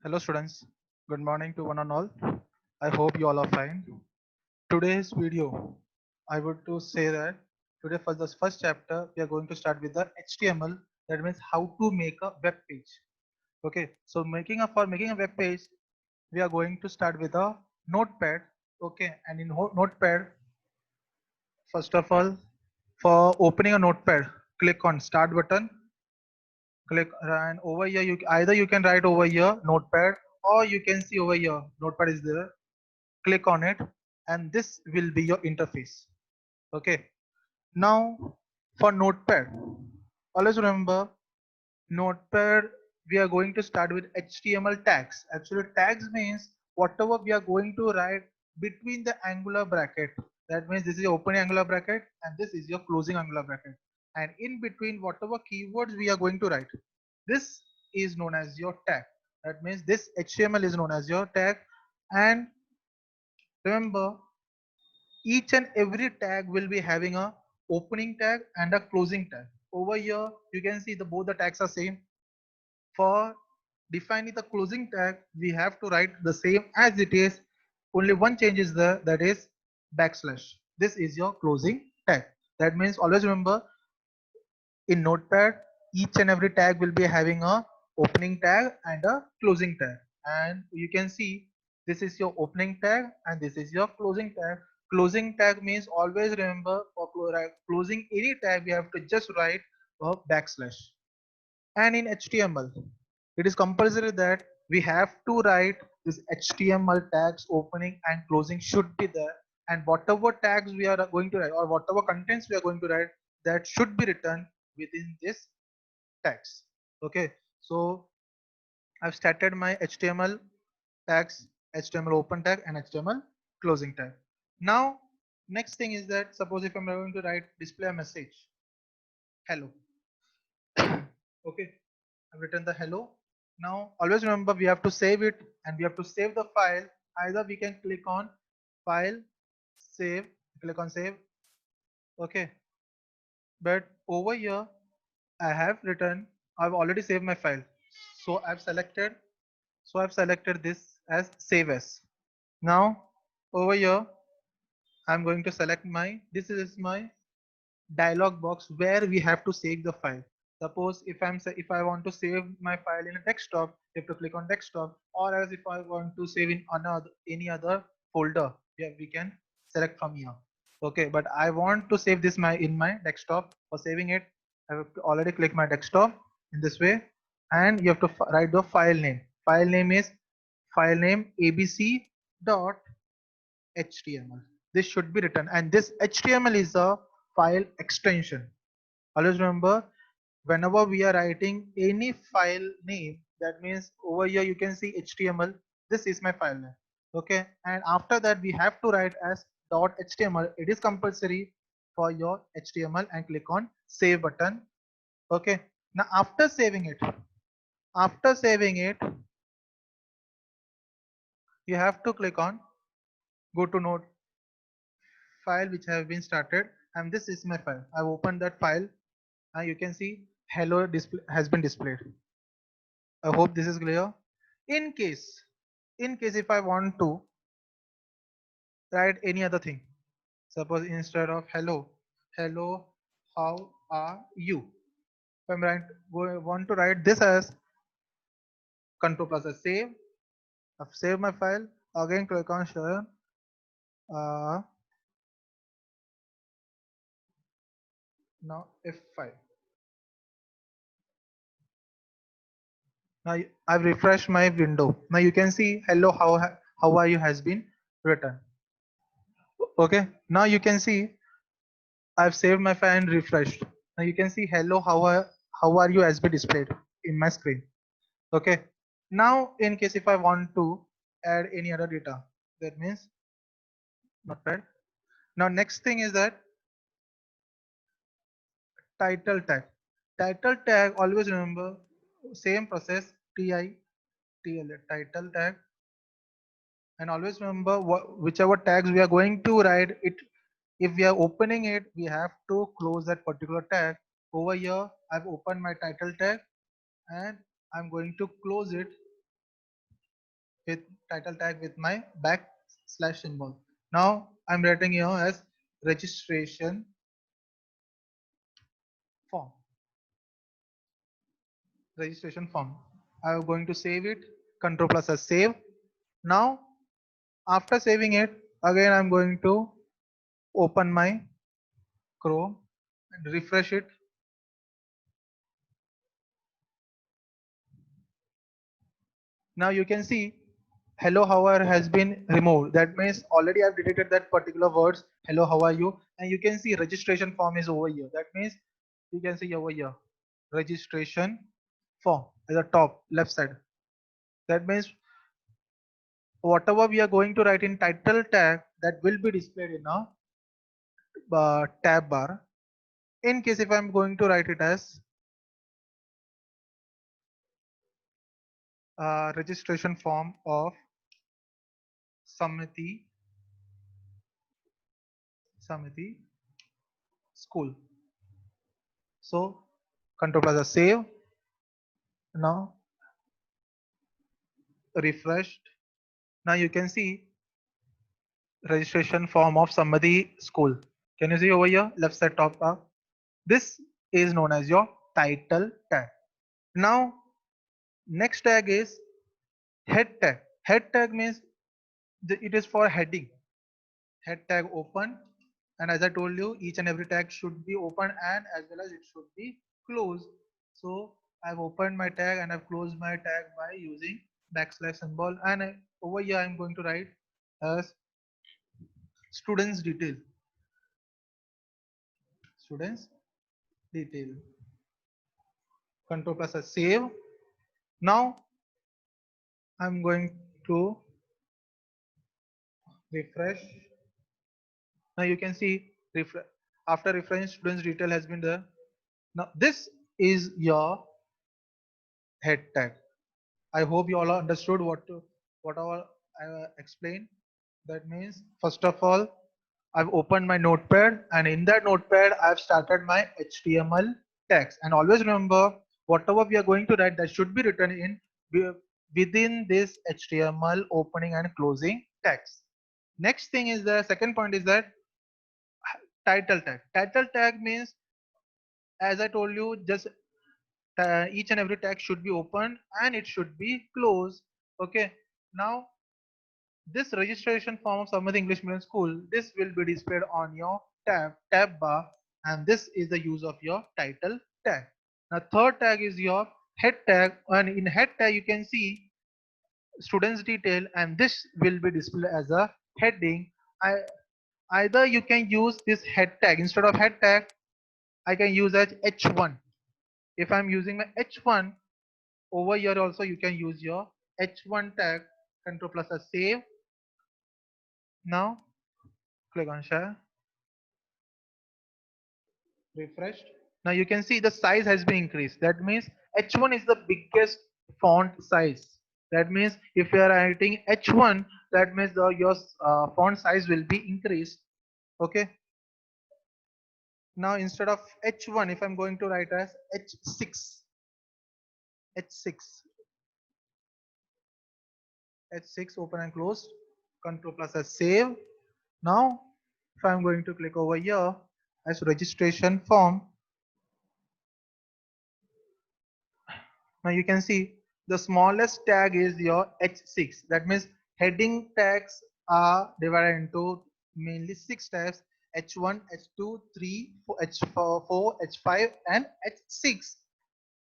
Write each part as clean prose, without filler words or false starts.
Hello students, good morning to one and all. I hope you all are fine. Today's video, I would to say that today for the first chapter, we are going to start with the HTML. That means how to make a web page. Okay, so for making a web page, we are going to start with a notepad. Okay, and in notepad, first of all, for opening a notepad, click on start button. Click and over here, either you can write over here notepad, or you can see over here notepad is there. Click on it and this will be your interface. Okay, now for notepad, always remember notepad, we are going to start with HTML tags. Actually tags means whatever we are going to write between the angular bracket. That means this is your opening angular bracket and this is your closing angular bracket, and in between whatever keywords we are going to write, this is known as your tag. That means this HTML is known as your tag. And remember, each and every tag will be having a opening tag and a closing tag. Over here you can see the both the tags are same. For defining the closing tag, we have to write the same as it is. Only one change is there, that is backslash. This is your closing tag. That means always remember, in notepad each and every tag will be having a opening tag and a closing tag. And you can see this is your opening tag and this is your closing tag. Closing tag means always remember, for closing any tag we have to just write a backslash. And in HTML it is compulsory that we have to write this HTML tags opening and closing should be there, and whatever tags we are going to write or whatever contents we are going to write, that should be written within this tags. Okay, so I've started my HTML tags, HTML open tag and HTML closing tag. Now next thing is that suppose if I'm going to write display a message hello. Okay, I've written the hello. Now always remember we have to save it, and we have to save the file. Either we can click on file, save, click on save. Okay, but over here I have written, I've already saved my file. So I've selected this as save as. Now over here I'm going to select this is my dialog box where we have to save the file. Suppose if I want to save my file in a desktop, you have to click on desktop, or else if I want to save in another any other folder, yeah, we can select from here. Okay, but I want to save this in my desktop. For saving it, I have already clicked my desktop in this way, and you have to write the file name. File name is file name abc.html. This should be written, and this HTML is a file extension. Always remember, whenever we are writing any file name, that means over here you can see HTML. This is my file name. Okay, and after that we have to write as .html. It is compulsory for your HTML, and click on save button. Okay, now after saving it, you have to click on go to node file which have been started, and this is my file. I've opened that file, and you can see hello display has been displayed. I hope this is clear. In case, if I want to write any other thing, suppose instead of hello, how are you? If want to write this as control plus a save. I've saved my file. Again, click on share. Uh, Now F5. Now I've refreshed my window. Now you can see hello, how are you has been written. Okay. Now you can see I've saved my file and refreshed. Now you can see hello, how are you has been displayed in my screen. Okay. Now in case if I want to add any other data, that means not bad. Now next thing is that title tag. Title tag, always remember same process, title tag, and always remember whichever tags we are going to write it, if we are opening it, we have to close that particular tag. Over here I've opened my title tag and I'm going to close it. with title tag with my backslash symbol. Now I'm writing here as registration form. Registration form. I'm going to save it. Control plus as save. Now after saving it, again I'm going to open my Chrome and refresh it. Now you can see hello how are has been removed. That means already I've detected that particular words hello how are you, and you can see registration form is over here. That means you can see over here registration form at the top left side. That means whatever we are going to write in title tag, that will be displayed in a tab bar. In case if I'm going to write it as registration form of Samiti Samiti school. So control plus a save. Now refreshed. Now you can see registration form of Samiti school. Can you see over here left side top bar? This is known as your title tag. Now next tag is head tag. Head tag means it is for heading. Head tag open, and as I told you, each and every tag should be open and as well as it should be closed. So I've opened my tag and I've closed my tag by using backslash symbol, and over here I'm going to write as students detail. Students detail. Control plus a save. Now I'm going to refresh. Now you can see after refresh students detail has been there. Now this is your head tag. I hope you all understood what all I explained. That means first of all, I've opened my notepad, and in that notepad I've started my HTML text. And always remember, whatever we are going to write, that should be written in within this HTML opening and closing text. Next thing is the second point is that title tag. Title tag means, as I told you, just each and every tag should be open and it should be closed. Okay. Now this registration form of Samad English Medium School, this will be displayed on your tab bar, and this is the use of your title tag. Now third tag is your head tag, and in head tag you can see students detail, and this will be displayed as a heading. I, either you can use this head tag instead of head tag, I can use as H1. If I'm using my H1 over here also, you can use your H1 tag. Control plus a save. Now click on share. Refreshed. Now you can see the size has been increased. That means H1 is the biggest font size. That means if you are writing H1, that means your font size will be increased. Okay. Now instead of H1, if I'm going to write as H6, H6, H6, open and close. Control plus a save. Now if I'm going to click over here as registration form, now you can see the smallest tag is your H6. That means heading tags are divided into mainly 6 tags: H1, H2, 3, H4, 4, H5, and H6.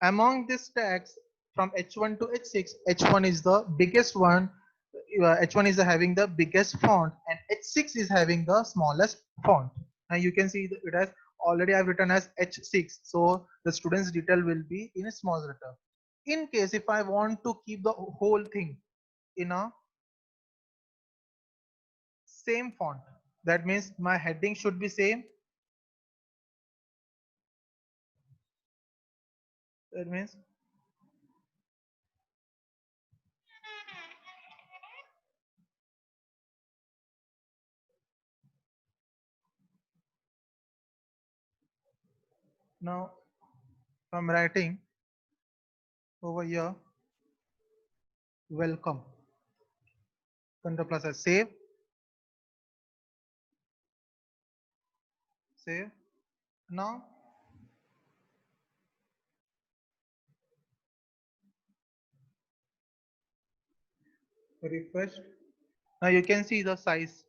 Among these tags from H1 to H6, H1 is the biggest one. H1 is having the biggest font, and H6 is having the smallest font. Now you can see it has already I've written as H6, so the student's detail will be in a small letter. In case if I want to keep the whole thing in a same font, that means my heading should be same. That means now I'm writing over here welcome. Control plus S, save, save. Now refresh. Now you can see the size.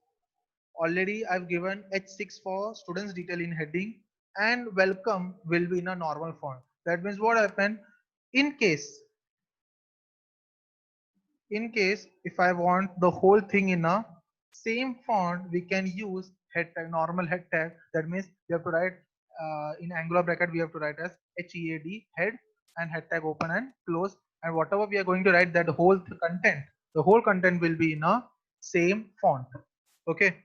Already I've given H6 for students detail in heading, and welcome will be in a normal font. That means what happened in case if I want the whole thing in a same font, we can use head tag, normal head tag. That means we have to write in angular bracket, we have to write as HEAD, head, and head tag open and close, and whatever we are going to write, that the whole content will be in a same font. Okay,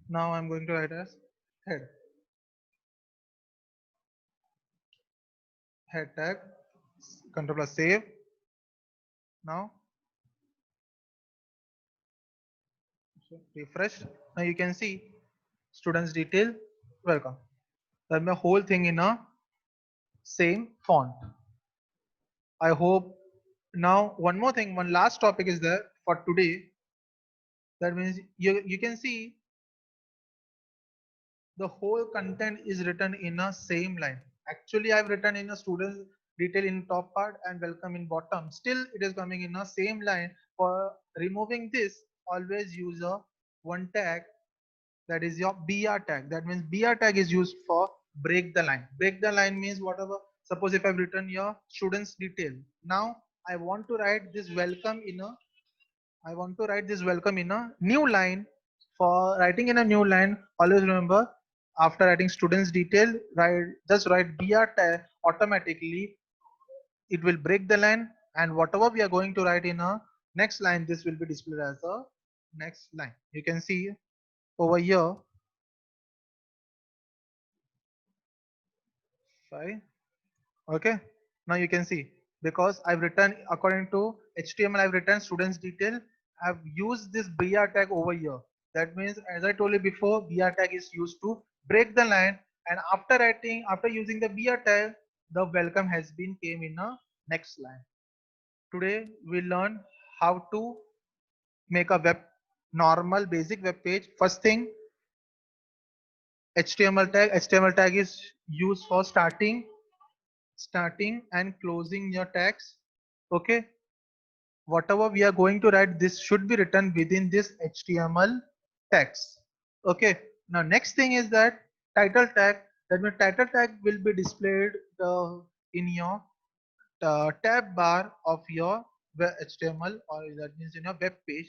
now I'm going to write as head tag, control plus save. Now refresh. Now you can see students detail, welcome. Then the whole thing in a same font. I hope. Now one more thing, one last topic is there for today. That means you can see the whole content is written in a same line. Actually I've written in a student detail in top part and welcome in bottom. Still it is coming in a same line. For removing this, always use a one tag, that is your BR tag. That means BR tag is used for break the line. Break the line means whatever. Suppose if I've written your students detail. Now I want to write this welcome in a new line. For writing in a new line, always remember, after writing students detail, write BR tag. Automatically it will break the line, and whatever we are going to write in a next line, this will be displayed as a next line. You can see over here. Fine. Okay, now you can see, because I've written according to HTML, I've written students detail. I've used this BR tag over here. That means, as I told you before, BR tag is used to break the line, and after using the BR tag, the welcome has been came in a next line. Today we learn how to make a normal basic web page. First thing, HTML tag is used for starting and closing your tags. Okay, whatever we are going to write, this should be written within this HTML text. Okay, now next thing is that title tag. That means title tag will be displayed in your tab bar of your HTML, or that means in your web page.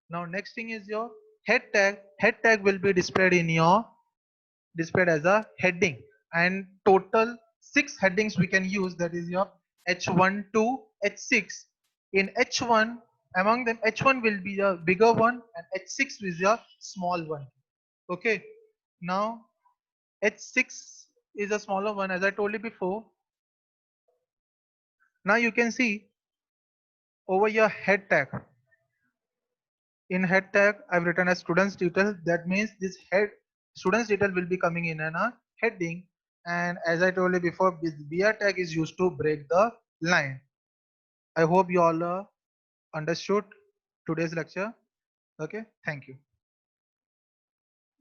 Now next thing is your head tag. Head tag will be displayed as a heading, and total 6 headings we can use. That is your H1 to H6. In H1, among them H1 will be a bigger one and H6 is a small one. Okay, now H6 is a smaller one, as I told you before. Now you can see over your head tag. In head tag, I've written as students detail. That means this head students detail will be coming in a heading. And as I told you before, this BR tag is used to break the line. I hope you all understood today's lecture. Okay, thank you.